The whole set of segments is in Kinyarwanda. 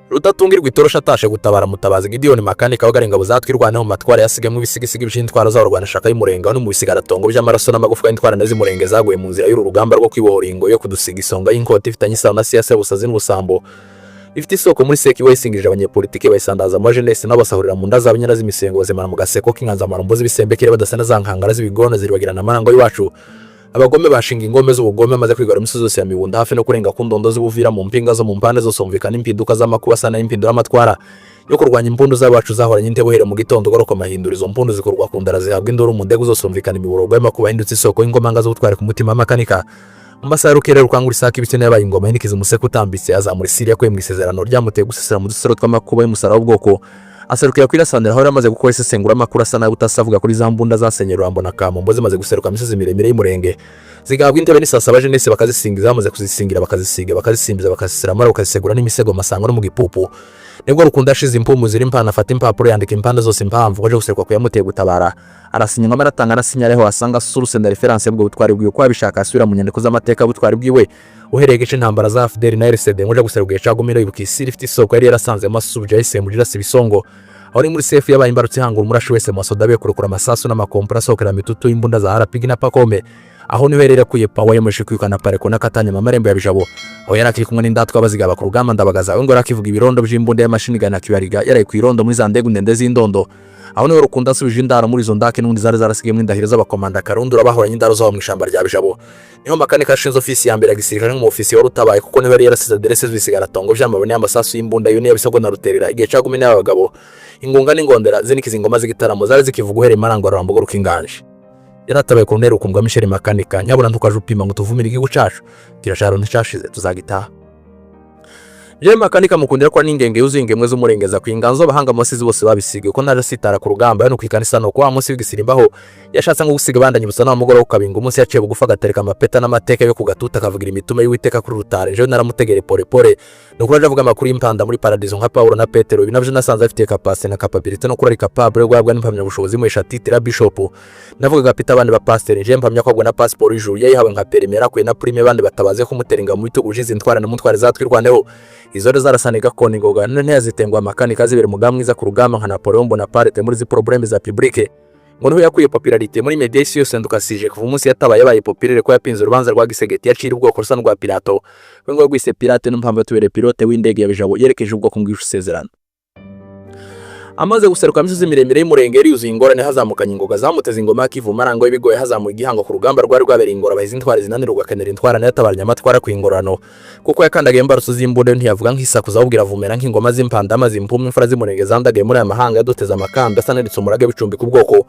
Rutatungirwa itorosha atashe gutabara mutabazi Gideon Makanika wagarenga buzatwirwaneho mu matwara yasigemwe ibisigisi by'intwaro za Rwanda shaka y'umurenga no mu bisigaratongo by'amaraso n'amagufwa y'intwara ndazimurenge zaguye mu nzira y'uru rugamba rwo kwibohoringo yo kudusiga isonga y'inkota ifitanye isano na siyasa busazi n'ubusambo ifite isoko muri seki wesingije abanyepolitike bayisandaza mu jeunesse n'abasahurira mu ndaza abanyana z'imisengo bazemana mu gaseko k'inganza marumbuzi bisembekere badasana zankangara z'ibigona ziribagirana amarango y'iwacu abagome bashinga ingome z'ubugome maze kwigara imisozi yose ya mibunda hafi no kurenga ku ndondo z'ubuvira mu mpinga zo mu mpande zose umvikana impiduka z'amakuba sana impindura amatwara yo kurwanya impundu z'abacu zahoranye intebohere mu gitondo goroko mahindurizo mpundu zikorwa ku ndara zihabwa induru mu ndego zose umvikana imiborogo y'amakuba hindutse isoko y'ingomanga zo gutwara ku mutima Makanika mu masaha rukere rukangura isaka ibitene yabaye ingoma hindikiza umuseko utambitse azamura Syria kwe mu isezerano ryamuteye gusesera mu dusero tw'amakuba y'umusara w'ubwoko aserukira kwirasanira aho yamaze gukora isesengura amakuru asana utasavuga kuri za mbunda zasenyera rambona kamombo zimaze guseruka imisozi miremire y'umurenge zigabwa intebe n'isasa abajenesi bakazisingiza bamaze kuzisingira bakazisiga bakazisimbiza bakazisira mara bakazisegura n'imisego masango no mu gipupu nibwo Rukunda ashize impumu ziri impana afata impapuro yandika impande zose impamvu waje guserukwa kuyamuteye gutabara arasinya ngama aratanga nasinyareho asanga source de reference bwo butwari bwiwe kwa bishaka asubira mu nyandiko z'amateka butwari bwiwe uhereye gice intambara za FDL na RCD ngoje guseruka cagumira ibukisiri ifite isoko yari yarasanze masubja isembujira sibisongo aho muri sefu yabaye imbarutse hangura umurashi wese masoda be kurukura amasasu n'amakompra sokera mitutu imbunda za RPG na Pakome aho niherera kuye pawa yemeje kwikana pareko nakatanya mamarembo yabijabo aho yarakiri kumwe n'indatwa bazigaba ku rugamba ndabagaza ngo rakivuga ibirondo by'imbunda y'amashini gana kibariga yaraye ku irondo muri za ndegu ndende z'indondo aho niho Rukunda asubije indaro muri zo ndake n'undi zari zarasigiye mu ndahiro z'abakomanda karundura bahoranye indaro zo mu ishamba rya bijabo niho Makanika ashinze ofisi ya mbere ya gisirikare mu ofisi wa rutabaye kuko niho yari yarasize adresse z'isigaratongo by'amabone y'amasasu y'imbunda yo niyo bisabwa na ruterera igihe cagumye n'abagabo ingunga n'ingondera zinikiza ingoma z'igitaramo zari zikivuga uhereye marango arambugo rukinganje yaratabaye ku ntero kumva Michel Makanika nyabura ntukaje upima ngo tuvumire igihugu cacu kirasharo nticashize tuzagitaha Je Makanika mukundira kwa n'ingenge yuzingemwe z'umurengeza kwinganzo bahanga amasizi bose babisige uko naje sitara ku rugamba yo kwikanisa no kwa munsi w'igisirimbaho yashatse ngo gusiga bandanye busana mugoro ukabinga umunsi yaciye bugufa gatereka amapeta n'amateka yo kugatuta kavugira imitume y'uwiteka kuri rutare je naramutegere pole no kuraje avuga amakuru y'impanda muri paradizo nka Paulo na Petero binavyo nasanze afite capacity na capability no kurari capable yo guhabwa n'impamya bushobozi mu ishatitira bishop navuga Peter abandi ba pasteur je mpamya ko na passport y'ijuru yayihawe nka perimera kwe na prime bandi batabaze ko muteringa mu bitugu jize intwara na mutware zatwirwaneho izore zarasaniga koni ngoga none yazitengwa Makanika zibere mugamwiza ku rugamba nka Napoleon Bonaparte muri zi problème za publique ngo niho yakuye popularité muri media isi yose ndukasije kuva umunsi yatabaye yabaye populaire ko yapinze urubanza rwa gisegeti yacira ubwoko rusa rwa Pilato we ngo gwise Pirate n'impamvu tubere pilote w'indege ya bijabo yerekeje ubwoko ngwishu sezerano amaze guseruka imisozi miremire y'umurenge yuzuye ingorane hazamukanye ingoga zamuteze ingoma y'ikivuma arango y'ibigoye hazamuye igihango ku rugamba rwari rwabereye ingora bahize intwara zinanirwa kanera intwara n'atabaranya amatwara ku ingorano kuko yakandagaye imbaruso z'imbunda ntiyavuga nk'isakuza ahubwira vumera nk'ingoma z'impanda amazi impumwe imfura z'umurenge zandagaye muri aya mahanga yaduteze amakamba asa n'eritse umurage bicumbi ku bwoko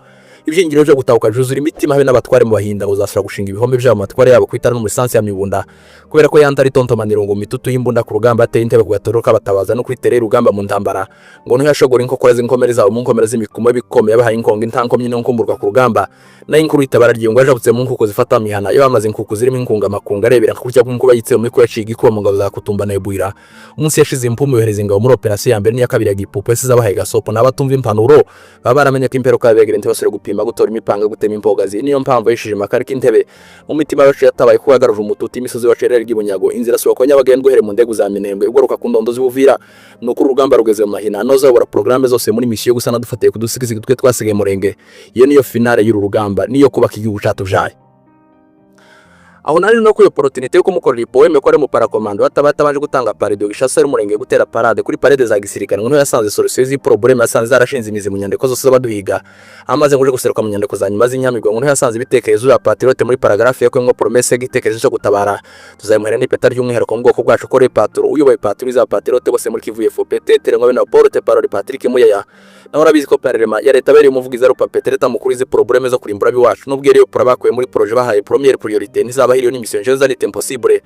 ibyingiro byo gutahuka juzura imitima habe n'abatware mu bahinda ngo zasura gushinga ibihombe byabo matware yabo kwitana no muri sansi ya mibunda kubera ko yandari tontomaniro ngo mitutu y'imbunda ku rugamba ateye intebe kugatoroka batabaza no kuri tere rugamba mu ntambara ngo ntiyashogora inkokora z'inkomere zabo mu nkomere z'imikumo bikomeye bahaye inkonga intankomye no nkumburwa ku rugamba nayo inkuru itabara ryingwa yajabutse mu nkuko zifata mihana yo bamaze inkuku zirimo inkunga makunga arebera kurya kw'inkuba yitse mu miko yaciye igikuba mu ngabo za kutumba na ebuira umunsi yashize impumu yohereza ingabo muri operation ya mbere n'iya kabiri ya gipupu ese zabahaye gasopo n'abatumva impanuro baba baramenye ko imperuka yabegera ntibasore gupima gutora imipanga gutema impogazi niyo mpamvu yishije Makarika intebe mu mitima yacu yatabaye ko yagaruje umututi imisozi wacerera ry'ibunyago inzira suko nyabagendwe here mu ndegu za minembwe ugoruka ku ndondo z'ubuvira nuko urugamba rugeze mu mahina noza bora programme zose muri mission gusa nadufatiye kudusigiza twe twasigaye murenge iyo niyo finale y'uru rugamba niyo kubaka igihugu cyatujaye aho nari no kuyo opportunité yo kumukorera ipoeme ko ari mu parakomando batabanje gutanga parade gishasa ari murenge gutera parade kuri parade za gisirikare ngo yasanze solution z'i problème yasanze zarashinze imizi mu nyandiko zose baduhiga amaze nguje guseruka mu nyandiko za nyuma z'inyamirwa ngo yasanze ibitekerezo ya patriote muri paragraphe yo ngo promesse y'igitekerezo cyo gutabara tuzayimuhera n'ipeta ry'umwihariko mu bwoko bwacu ko repaturo uyoboye paturi za patriote bose muri Kivu y'Epfo Petetre ngo bena porte parole Patrick Muyaya naho rabizi ko parlement ya leta bari umuvugiza rupa Petetre mukuru izi problème zo kurimbura biwacu nubwo yari bakuye muri projet bahaye première priorité nizaba hiriyo n'mission je zani impossible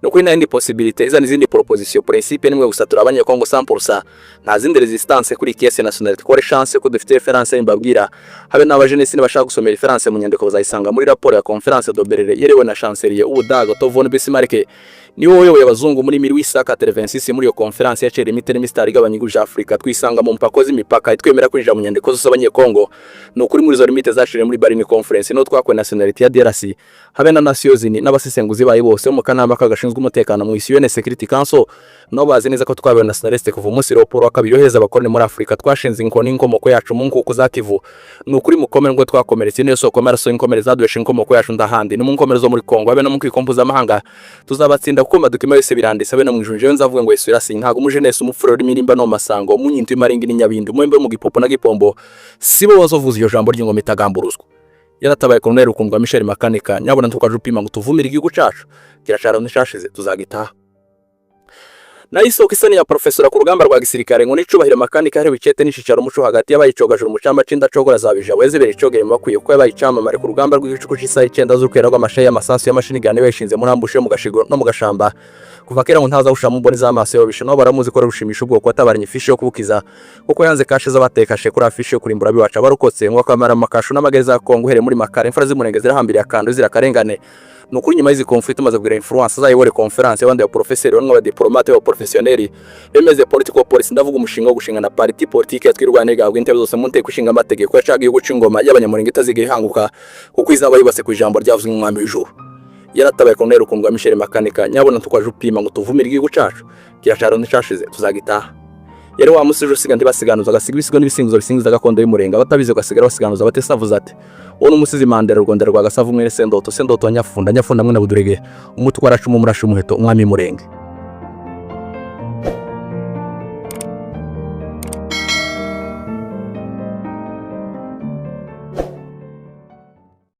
no kuri n'indi possibilité zani zindi proposition principe nimwe gusa turabanye Kongo 100% nta zindi resistance kuri caisse nationale twore chance ko dufite reference imbabwira habe n'abajenesi bashaka gusomera reference mu nyandiko bazayisanga muri rapport ya conference de Berlin yerewe na chancelier ubudago Tovon Bismarck ni wowe abazungu muri 1886 muri yo conference ya chere mitene mistari gabanyiguje Afrika twisanga mu mpako z'imipaka itwemera kwinjira mu nyandiko zose abanyekongo no kuri muri zo limite zashire muri Berlin conference no twakwe nationality ya DRC habe na nations n'abasesenguzi bayi bose mu kanama kagashinzwe bashinzwe umutekano mu isi UN Security Council no bazi neza ko twabaye na Snareste kuva umunsi raporo wa kabiri yohereza abakoroni muri Afrika twashinze inkoni inkomoko yacu mu nkuko za Kivu nukuri mukomere ngo twakomeretse niyo soko maraso inkomere zadwesha inkomoko yacu ndahandi no mu nkomere zo muri Kongo abe no mu kwikompuza amahanga tuzabatsinda kuko madukima yose birandise abe no mu ijunje nzavuga ngo Yesu irasi ntago umujenesi umufurori mirimba no masango umunyintu imaringi n'inyabindi umwembe mu gipopo na gipombo sibo bazovuza iyo jambo ry'ingoma itagamburuzwa yaratabaye Colonel Rukundwa Michel Makanika nyabona tukaje upima ngo tuvumire igihugu cacu kirashara n'ishashize tuzagitaha na isoko isani ya professora ku rugamba rwa gisirikare ngo nicubahira Makanika hari bicete n'ishicaro umuco hagati y'abayicogajura umucamba cinda cogora zabija wezebere icogere bakwiye ko yabayicamamare ku rugamba rw'igicuku cy'isaha 9 z'ukwera rw'amashaye y'amasasu y'amashini gane beshinze muri ambushe mu gashigo no mu gashamba kuva kera ngo ntaza gushama mbone z'amaso yo bishano baramuzi ko rushimisha ubwoko atabaranye ifishe yo kubukiza kuko yanze kashe z'abatekashe kuri afishe yo kurimbura biwaca barukotse ngo akamara makasho n'amageza Kongo here muri Makare imfura z'imurenge zirahambiriye akando zirakarengane nukuri nyuma y'izi conflict maze kugira influence zayibore conference y'abandi ya professeur bamwe ba diplomate ba professionnel bemeze political policy ndavuga umushinga wo gushinga na parti politique Twirwaneho gabwe intebe zose mu nteko ishinga amategeko yacagiye guca ingoma y'abanyamurenge itazigira ihanguka kuko izaba yibase ku ijambo ryavuzwe n'umwami w'ijuru yaratabaye Colonel Rukundwa Michel Makanika nyabona tukwaje upima ngo tuvumire igihugu cacu kirashara n'icashize tuzagitaha yari wa musije usiga ndibasiganuza agasiga ibisigo n'ibisingizo bisingiza gakondo y'umurenga batabize gasigara basiganuza batesavuza ati uwo n'umusizi Mandela Rwanda rwa gasavu mwere sendoto nyafunda mwene budurege umutwara cumu murasha umuheto umwami murenge